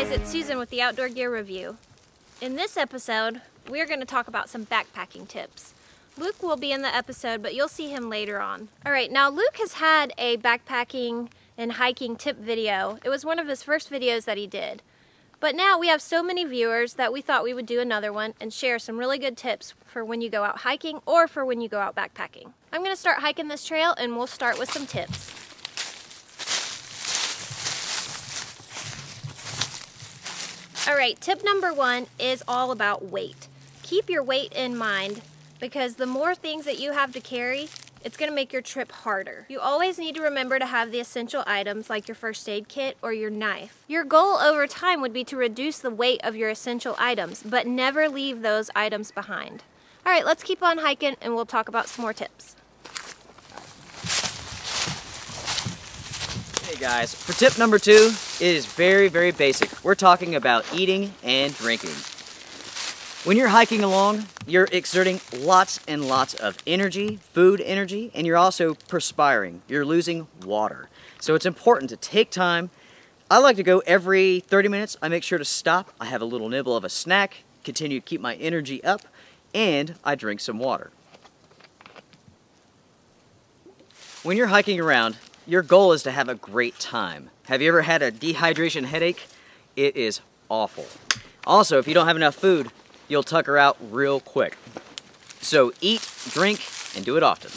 guys, it's Susan with the Outdoor Gear Review. In this episode, we're going to talk about some backpacking tips. Luke will be in the episode, but you'll see him later on. Alright, now Luke has had a backpacking and hiking tip video. It was one of his first videos that he did. But now we have so many viewers that we thought we would do another one and share some really good tips for when you go out hiking or for when you go out backpacking. I'm going to start hiking this trail and we'll start with some tips. Alright, tip number 1 is all about weight. Keep your weight in mind because the more things that you have to carry, it's going to make your trip harder. You always need to remember to have the essential items like your first aid kit or your knife. Your goal over time would be to reduce the weight of your essential items, but never leave those items behind. Alright, let's keep on hiking and we'll talk about some more tips. Hey guys, for tip number 2, it is very, very basic. We're talking about eating and drinking. When you're hiking along, you're exerting lots and lots of energy, food energy, and you're also perspiring. You're losing water. So it's important to take time. I like to go every 30 minutes. I make sure to stop. I have a little nibble of a snack, continue to keep my energy up, and I drink some water. When you're hiking around, your goal is to have a great time. Have you ever had a dehydration headache? It is awful. Also, if you don't have enough food, you'll tucker out real quick. So eat, drink, and do it often.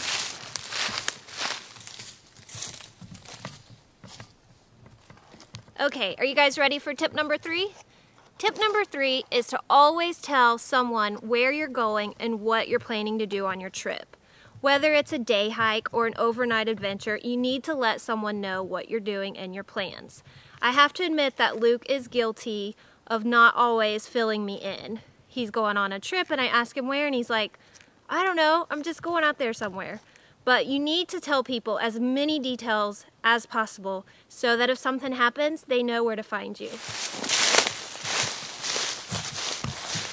Okay, are you guys ready for tip number 3? Tip number 3 is to always tell someone where you're going and what you're planning to do on your trip. Whether it's a day hike or an overnight adventure, you need to let someone know what you're doing and your plans. I have to admit that Luke is guilty of not always filling me in. He's going on a trip and I ask him where and he's like, I don't know, I'm just going out there somewhere. But you need to tell people as many details as possible so that if something happens, they know where to find you.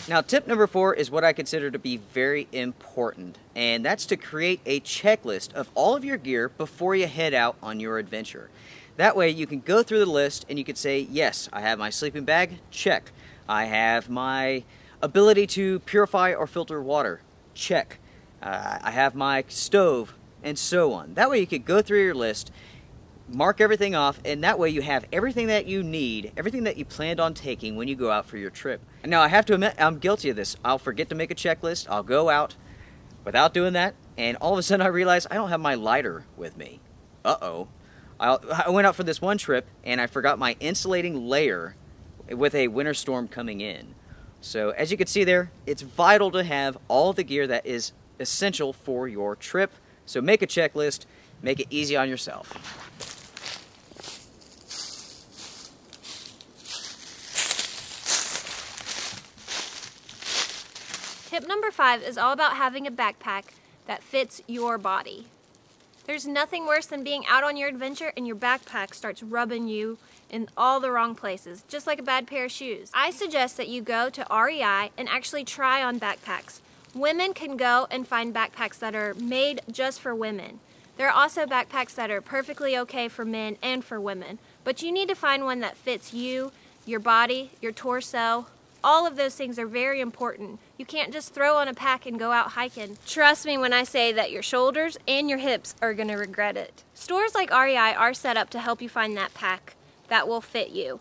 Now, tip number 4 is what I consider to be very important, and that's to create a checklist of all of your gear before you head out on your adventure. That way you can go through the list and you can say, yes, I have my sleeping bag, check. I have my ability to purify or filter water, check. I have my stove, and so on. That way you could go through your list, mark everything off, and that way you have everything that you need, everything that you planned on taking when you go out for your trip. And now I have to admit, I'm guilty of this. I'll forget to make a checklist, I'll go out without doing that, and all of a sudden I realize I don't have my lighter with me. Uh-oh. I went out for this one trip and I forgot my insulating layer with a winter storm coming in. So as you can see there, it's vital to have all the gear that is essential for your trip. So make a checklist, make it easy on yourself. Tip number 5 is all about having a backpack that fits your body. There's nothing worse than being out on your adventure and your backpack starts rubbing you in all the wrong places, just like a bad pair of shoes. I suggest that you go to REI and actually try on backpacks. Women can go and find backpacks that are made just for women. There are also backpacks that are perfectly okay for men and for women, but you need to find one that fits you, your body, your torso. All of those things are very important. You can't just throw on a pack and go out hiking. Trust me when I say that your shoulders and your hips are going to regret it. Stores like REI are set up to help you find that pack that will fit you.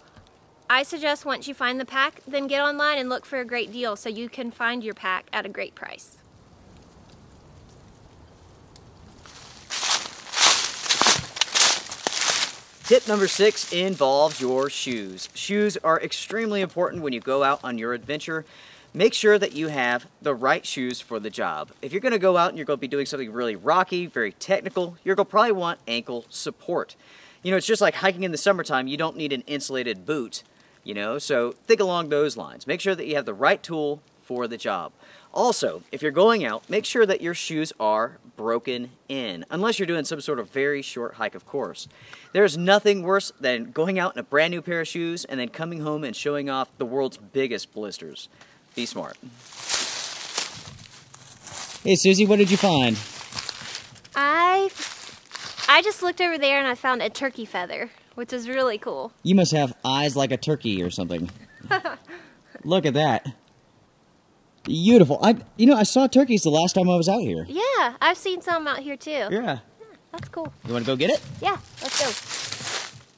I suggest once you find the pack, then get online and look for a great deal so you can find your pack at a great price. Tip number 6 involves your shoes. Shoes are extremely important when you go out on your adventure. Make sure that you have the right shoes for the job. If you're going to go out and you're going to be doing something really rocky, very technical, you're going to probably want ankle support. You know, it's just like hiking in the summertime, you don't need an insulated boot, you know, so think along those lines. Make sure that you have the right tool for the job. Also, if you're going out, make sure that your shoes are broken in, unless you're doing some sort of very short hike, of course. There's nothing worse than going out in a brand new pair of shoes and then coming home and showing off the world's biggest blisters. Be smart. Hey Susie, what did you find? I I just looked over there and I found a turkey feather, which is really cool. You must have eyes like a turkey or something. Look at that. Beautiful. I saw turkeys the last time I was out here. Yeah, I've seen some out here too. Yeah. That's cool. You want to go get it? Yeah, let's go.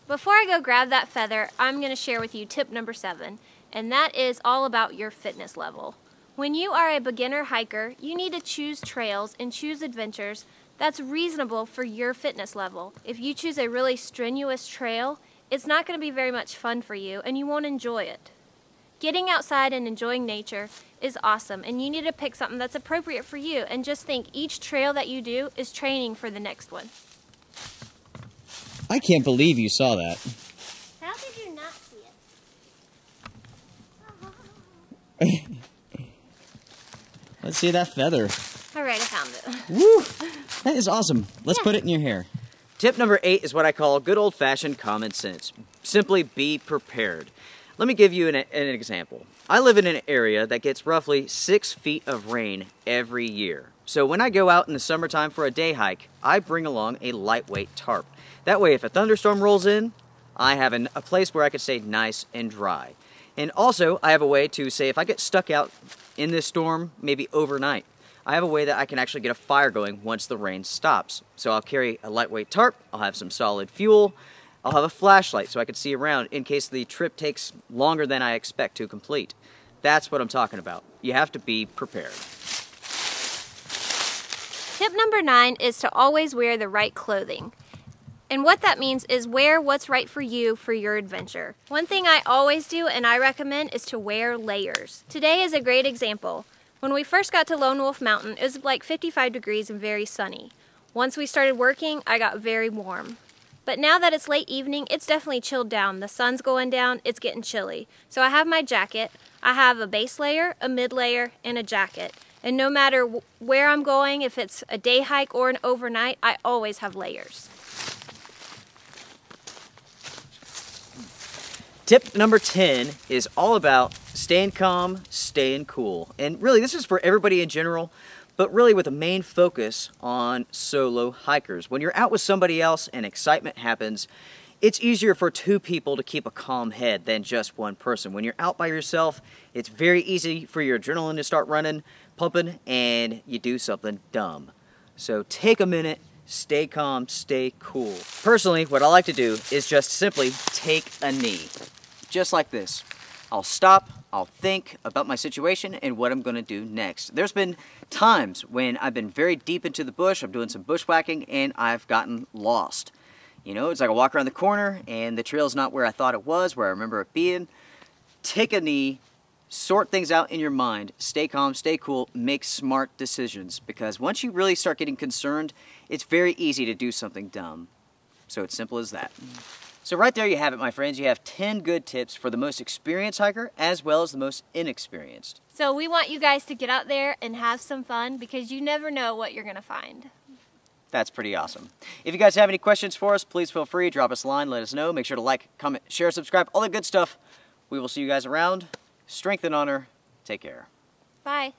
Before I go grab that feather, I'm going to share with you tip number 7, and that is all about your fitness level. When you are a beginner hiker, you need to choose trails and choose adventures that's reasonable for your fitness level. If you choose a really strenuous trail, it's not going to be very much fun for you, and you won't enjoy it. Getting outside and enjoying nature is awesome, and you need to pick something that's appropriate for you, and just think each trail that you do is training for the next one. I can't believe you saw that. How did you not see it? Let's see that feather. Alright, I found it. Woo! That is awesome. Let's put it in your hair. Tip number 8 is what I call good old-fashioned common sense. Simply be prepared. Let me give you an example. I live in an area that gets roughly 6 feet of rain every year. So when I go out in the summertime for a day hike, I bring along a lightweight tarp. That way, if a thunderstorm rolls in, I have a place where I can stay nice and dry. And also, I have a way to say if I get stuck out in this storm, maybe overnight, I have a way that I can actually get a fire going once the rain stops. So I'll carry a lightweight tarp, I'll have some solid fuel, I'll have a flashlight so I can see around in case the trip takes longer than I expect to complete. That's what I'm talking about. You have to be prepared. Tip number 9 is to always wear the right clothing. And what that means is wear what's right for you for your adventure. One thing I always do and I recommend is to wear layers. Today is a great example. When we first got to Lone Wolf Mountain, it was like 55 degrees and very sunny. Once we started working, I got very warm. But now that it's late evening, it's definitely chilled down. The sun's going down, it's getting chilly. So I have my jacket, I have a base layer, a mid layer, and a jacket. And no matter where I'm going, if it's a day hike or an overnight, I always have layers. Tip number 10 is all about staying calm, staying cool. And really, this is for everybody in general, but really with a main focus on solo hikers. When you're out with somebody else and excitement happens, it's easier for 2 people to keep a calm head than just one person. When you're out by yourself, it's very easy for your adrenaline to start running, pumping, and you do something dumb. So take a minute, stay calm, stay cool. Personally, what I like to do is just simply take a knee. Just like this. I'll stop, I'll think about my situation and what I'm going to do next. There's been times when I've been very deep into the bush, I'm doing some bushwhacking, and I've gotten lost. You know, it's like I walk around the corner and the trail's not where I thought it was, where I remember it being. Take a knee, sort things out in your mind, stay calm, stay cool, make smart decisions. Because once you really start getting concerned, it's very easy to do something dumb. So it's simple as that. So right there you have it, my friends. You have 10 good tips for the most experienced hiker as well as the most inexperienced. So we want you guys to get out there and have some fun because you never know what you're going to find. That's pretty awesome. If you guys have any questions for us, please feel free, drop us a line, let us know. Make sure to like, comment, share, subscribe, all that good stuff. We will see you guys around. Strength and honor. Take care. Bye.